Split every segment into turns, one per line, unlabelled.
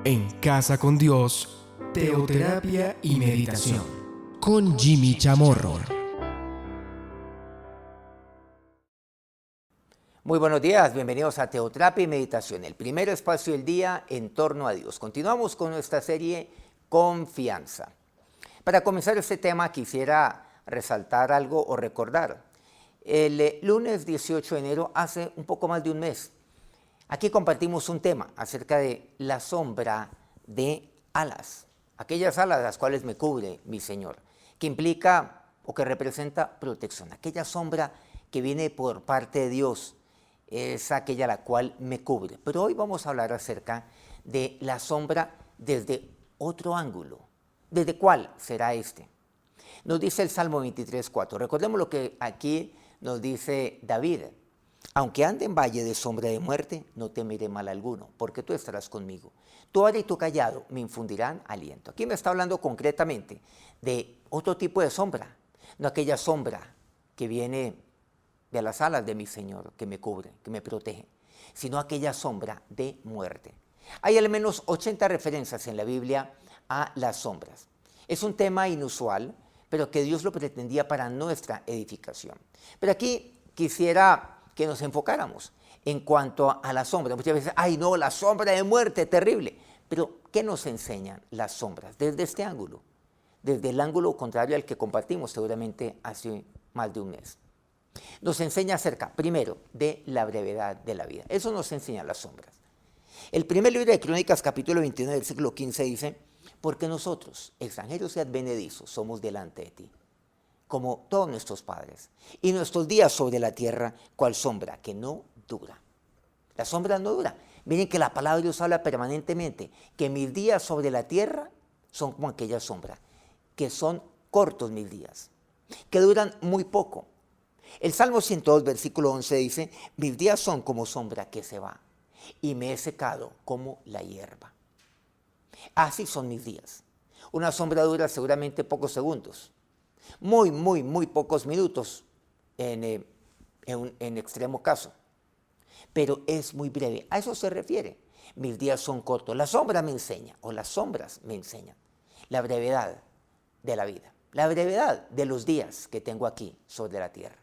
En Casa con Dios, teoterapia y meditación, con Jimmy Chamorro.
Muy buenos días, bienvenidos a Teoterapia y Meditación, el primer espacio del día en torno a Dios. Continuamos con nuestra serie Confianza. Para comenzar este tema quisiera resaltar algo o recordar. El lunes 18 de enero, hace un poco más de un mes, aquí compartimos un tema acerca de la sombra de alas, aquellas alas las cuales me cubre mi Señor, que implica o que representa protección, aquella sombra que viene por parte de Dios, es aquella la cual me cubre. Pero hoy vamos a hablar acerca de la sombra desde otro ángulo. ¿Desde cuál será este? Nos dice el Salmo 23:4. Recordemos lo que aquí nos dice David. Aunque ande en valle de sombra de muerte, no temeré mal alguno, porque tú estarás conmigo. Tu vara y tu callado me infundirán aliento. Aquí me está hablando concretamente de otro tipo de sombra, no aquella sombra que viene de las alas de mi Señor, que me cubre, que me protege, sino aquella sombra de muerte. Hay al menos 80 referencias en la Biblia a las sombras. Es un tema inusual, pero que Dios lo pretendía para nuestra edificación. Pero aquí quisiera que nos enfocáramos en cuanto a la sombra. Muchas veces, ¡ay no, la sombra de muerte, terrible! Pero, ¿qué nos enseñan las sombras desde este ángulo? Desde el ángulo contrario al que compartimos seguramente hace más de un mes. Nos enseña acerca, primero, de la brevedad de la vida. Eso nos enseñan las sombras. El primer libro de Crónicas, capítulo 21, versículo 15, dice: porque nosotros, extranjeros y advenedizos, somos delante de ti, como todos nuestros padres, y nuestros días sobre la tierra, cual sombra que no dura. La sombra no dura. Miren que la palabra de Dios habla permanentemente, que mis días sobre la tierra son como aquella sombra, que son cortos mis días, que duran muy poco. El Salmo 102, versículo 11 dice: mis días son como sombra que se va, y me he secado como la hierba. Así son mis días. Una sombra dura seguramente pocos segundos, muy pocos minutos en extremo caso, pero es muy breve. A eso se refiere. Mis días son cortos. La sombra me enseña, o las sombras me enseñan, la brevedad de la vida, la brevedad de los días que tengo aquí sobre la tierra.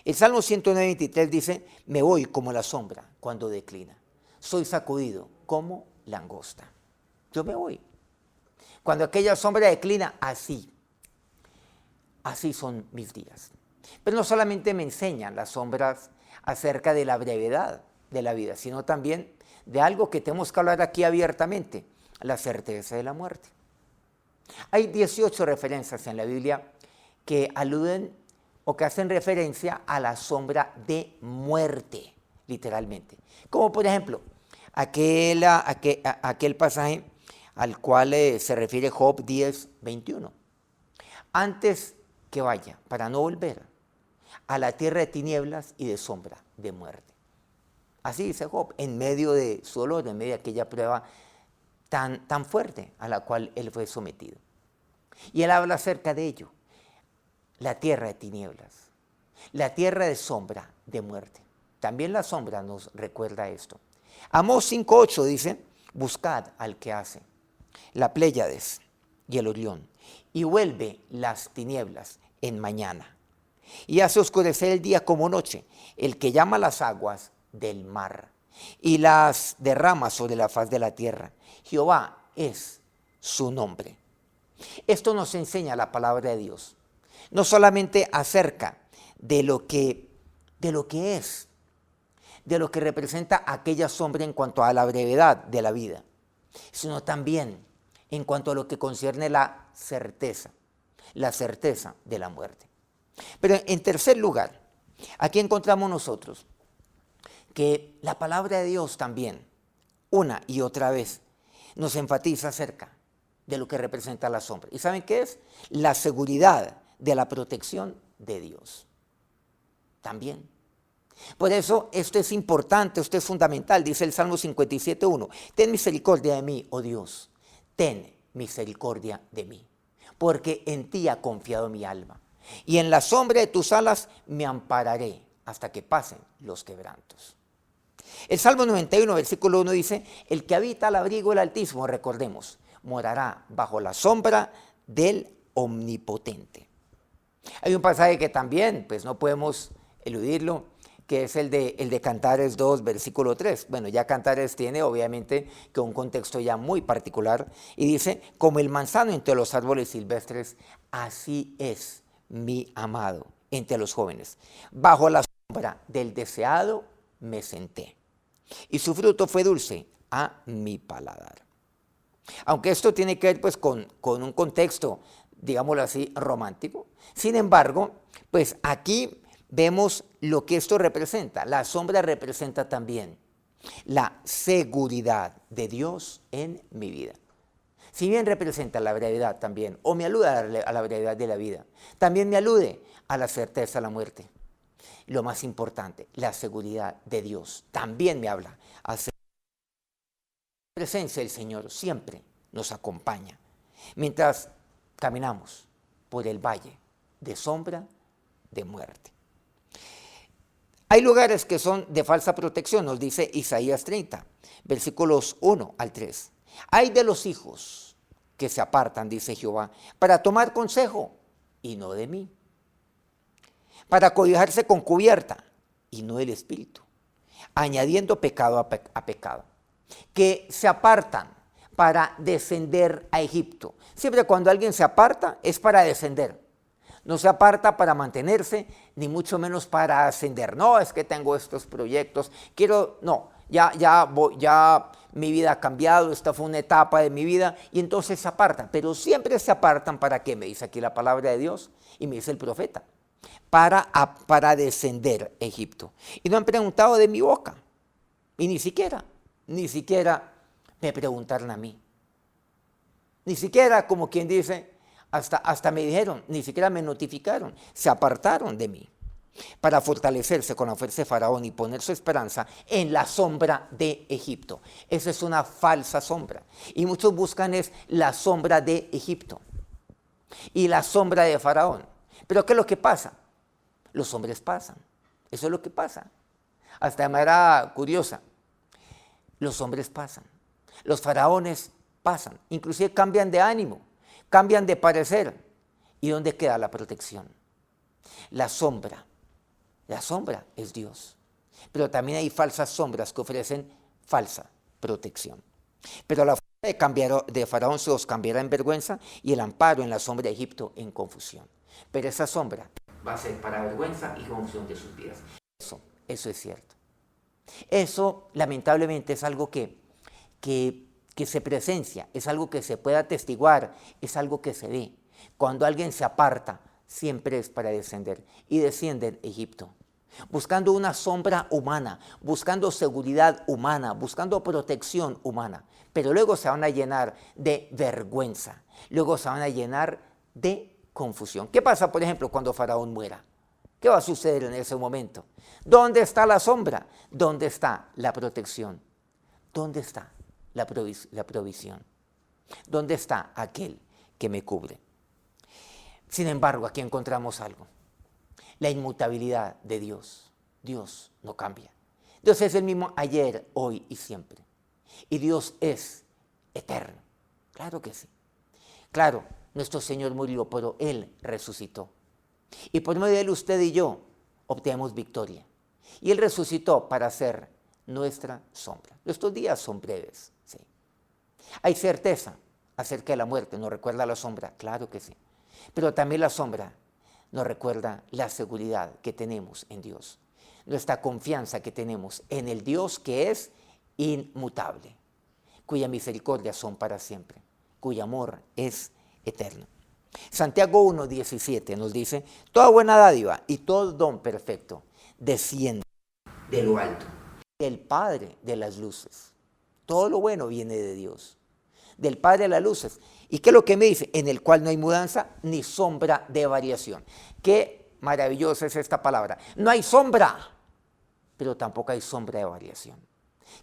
El Salmo 109, 23 dice: me voy como la sombra cuando declina, soy sacudido como langosta. Yo me voy. Cuando aquella sombra declina, así son mis días. Pero no solamente me enseñan las sombras acerca de la brevedad de la vida, sino también de algo que tenemos que hablar aquí abiertamente: la certeza de la muerte. Hay 18 referencias en la Biblia que aluden o que hacen referencia a la sombra de muerte, literalmente. Como por ejemplo, aquel pasaje al cual se refiere Job 10, 21. Antes que vaya, para no volver, a la tierra de tinieblas y de sombra de muerte. Así dice Job, en medio de su dolor, en medio de aquella prueba tan fuerte a la cual él fue sometido. Y él habla acerca de ello. La tierra de tinieblas, la tierra de sombra de muerte. También la sombra nos recuerda esto. Amós 5:8 dice: buscad al que hace la Pléyades y el Orión, y vuelve las tinieblas en mañana, y hace oscurecer el día como noche, el que llama las aguas del mar, y las derrama sobre la faz de la tierra. Jehová es su nombre. Esto nos enseña la palabra de Dios, no solamente acerca de lo que es, de lo que representa aquella sombra en cuanto a la brevedad de la vida, sino también en cuanto a lo que concierne la certeza de la muerte. Pero en tercer lugar, aquí encontramos nosotros que la palabra de Dios también, una y otra vez, nos enfatiza acerca de lo que representa la sombra. ¿Y saben qué es? La seguridad de la protección de Dios. También. Por eso esto es importante, esto es fundamental. Dice el Salmo 57:1: ten misericordia de mí, oh Dios, ten misericordia de mí, porque en ti ha confiado mi alma, y en la sombra de tus alas me ampararé hasta que pasen los quebrantos. El Salmo 91, versículo 1 dice, el que habita al abrigo del Altísimo, recordemos, morará bajo la sombra del Omnipotente. Hay un pasaje que también, pues no podemos eludirlo, que es el de Cantares 2, versículo 3. Bueno, ya Cantares tiene obviamente que un contexto ya muy particular y dice, como el manzano entre los árboles silvestres, así es mi amado entre los jóvenes. Bajo la sombra del deseado me senté y su fruto fue dulce a mi paladar. Aunque esto tiene que ver pues con un contexto, digámoslo así, romántico. Sin embargo, pues aquí vemos lo que esto representa. La sombra representa también la seguridad de Dios en mi vida. Si bien representa la brevedad también, o me alude a la brevedad de la vida, también me alude a la certeza de la muerte. Lo más importante, la seguridad de Dios, también me habla. La presencia del Señor siempre nos acompaña mientras caminamos por el valle de sombra de muerte. Hay lugares que son de falsa protección, nos dice Isaías 30, versículos 1 al 3. Hay de los hijos que se apartan, dice Jehová, para tomar consejo y no de mí, para cobijarse con cubierta y no del Espíritu, añadiendo pecado a pecado, que se apartan para descender a Egipto. Siempre cuando alguien se aparta es para descender. No se aparta para mantenerse, ni mucho menos para ascender. No, es que tengo estos proyectos, ya mi vida ha cambiado, esta fue una etapa de mi vida, y entonces se apartan. Pero siempre se apartan, ¿para qué? Me dice aquí la palabra de Dios, y me dice el profeta, para descender a Egipto. Y no han preguntado de mi boca, y ni siquiera me preguntaron a mí. Ni siquiera, como quien dice, hasta me dijeron, ni siquiera me notificaron, se apartaron de mí para fortalecerse con la fuerza de Faraón y poner su esperanza en la sombra de Egipto. Esa es una falsa sombra. Y muchos buscan es la sombra de Egipto y la sombra de Faraón. Pero ¿qué es lo que pasa? Los hombres pasan. Eso es lo que pasa. Hasta de manera curiosa, los hombres pasan. Los faraones pasan. Inclusive cambian de ánimo. Cambian de parecer. ¿Y dónde queda la protección? La sombra es Dios. Pero también hay falsas sombras que ofrecen falsa protección. Pero la fuerza de Faraón se os cambiará en vergüenza y el amparo en la sombra de Egipto en confusión. Pero esa sombra va a ser para vergüenza y confusión de sus vidas. Eso es cierto. Eso lamentablemente es algo que se presencia, es algo que se puede atestiguar, es algo que se ve. Cuando alguien se aparta, siempre es para descender. Y descienden a Egipto, buscando una sombra humana, buscando seguridad humana, buscando protección humana. Pero luego se van a llenar de vergüenza, luego se van a llenar de confusión. ¿Qué pasa, por ejemplo, cuando Faraón muera? ¿Qué va a suceder en ese momento? ¿Dónde está la sombra? ¿Dónde está la protección? ¿Dónde está la provisión? ¿Dónde está aquel que me cubre? Sin embargo, aquí encontramos algo. La inmutabilidad de Dios. Dios no cambia. Dios es el mismo ayer, hoy y siempre. Y Dios es eterno. Claro que sí. Claro, nuestro Señor murió, pero Él resucitó. Y por medio de Él usted y yo obtenemos victoria. Y Él resucitó para ser nuestra sombra. Nuestros días son breves. Sí. Hay certeza acerca de la muerte. ¿Nos recuerda la sombra? Claro que sí. Pero también la sombra nos recuerda la seguridad que tenemos en Dios. Nuestra confianza que tenemos en el Dios que es inmutable, cuya misericordia son para siempre, cuyo amor es eterno. Santiago 1:17 nos dice, toda buena dádiva y todo don perfecto desciende de lo alto, del Padre de las luces. Todo lo bueno viene de Dios, del Padre de las luces. ¿Y qué es lo que me dice? En el cual no hay mudanza ni sombra de variación. Qué maravillosa es esta palabra. No hay sombra, pero tampoco hay sombra de variación.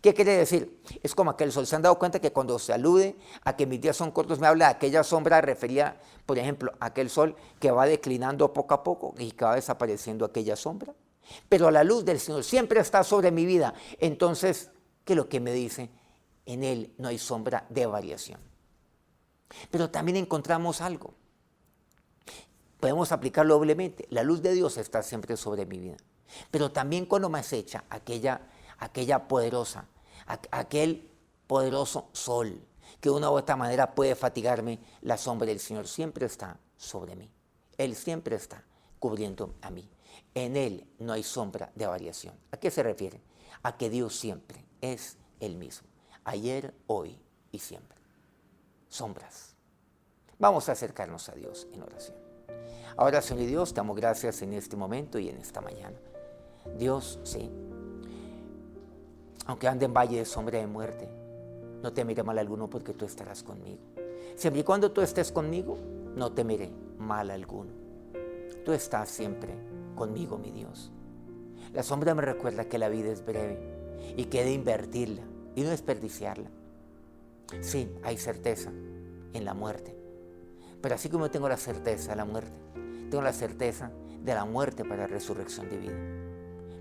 ¿Qué quiere decir? Es como aquel sol. ¿Se han dado cuenta que cuando se alude a que mis días son cortos, me habla de aquella sombra, refería, por ejemplo, a aquel sol que va declinando poco a poco y que va desapareciendo aquella sombra? pero la luz del Señor siempre está sobre mi vida. Entonces, ¿qué es lo que me dice? En Él no hay sombra de variación. Pero también encontramos algo. Podemos aplicarlo doblemente. La luz de Dios está siempre sobre mi vida. Pero también cuando me acecha aquella poderosa, aquel poderoso sol, que de una u otra manera puede fatigarme, la sombra del Señor siempre está sobre mí. Él siempre está cubriendo a mí. En Él no hay sombra de variación. ¿A qué se refiere? A que Dios siempre es el mismo. Ayer, hoy y siempre. Sombras. Vamos a acercarnos a Dios en oración. Ahora, Señor Dios, te damos gracias en este momento y en esta mañana. Dios, sí, aunque ande en valle de sombra de muerte, no temeré mal alguno porque tú estarás conmigo. Siempre y cuando tú estés conmigo, no temeré mal alguno. Tú estás siempre conmigo, mi Dios. La sombra me recuerda que la vida es breve y que he de invertirla y no desperdiciarla. Sí, hay certeza en la muerte, pero así como tengo la certeza de la muerte, tengo la certeza de la muerte para la resurrección de vida.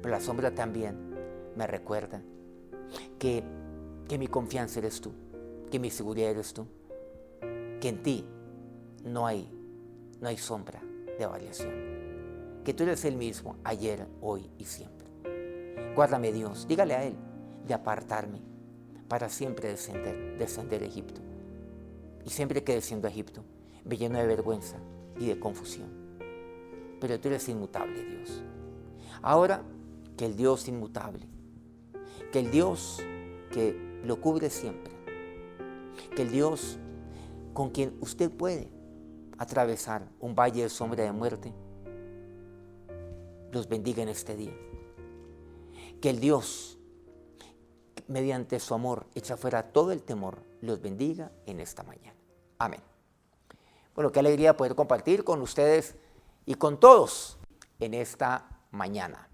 Pero la sombra también me recuerda que mi confianza eres tú, que mi seguridad eres tú, que en ti no hay sombra de variación, que tú eres el mismo ayer, hoy y siempre. Guárdame, Dios, dígale a Él de apartarme para siempre descender a Egipto. Y siempre que desciendo a Egipto me lleno de vergüenza y de confusión. Pero tú eres inmutable, Dios. Ahora que el Dios inmutable, que el Dios que lo cubre siempre, que el Dios con quien usted puede atravesar un valle de sombra de muerte, los bendiga en este día. Que el Dios, mediante su amor, echa fuera todo el temor, los bendiga en esta mañana. Amén. Bueno, qué alegría poder compartir con ustedes y con todos en esta mañana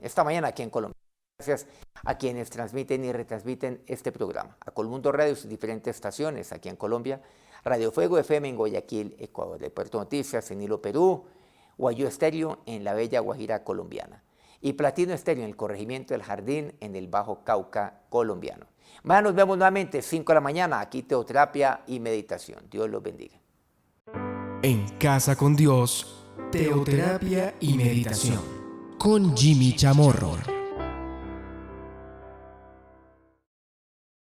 aquí en Colombia. Gracias a quienes transmiten y retransmiten este programa. A Colmundo Radio y sus diferentes estaciones aquí en Colombia. Radio Fuego FM en Guayaquil, Ecuador. De Puerto Noticias en Hilo, Perú. Guayú Estéreo en la bella Guajira colombiana. Y Platino Estéreo en el corregimiento del Jardín en el Bajo Cauca colombiano. Mañana nos vemos nuevamente 5 de la mañana. Aquí Teoterapia y Meditación. Dios los bendiga.
En Casa con Dios, Teoterapia y Meditación con Jimmy Chamorro.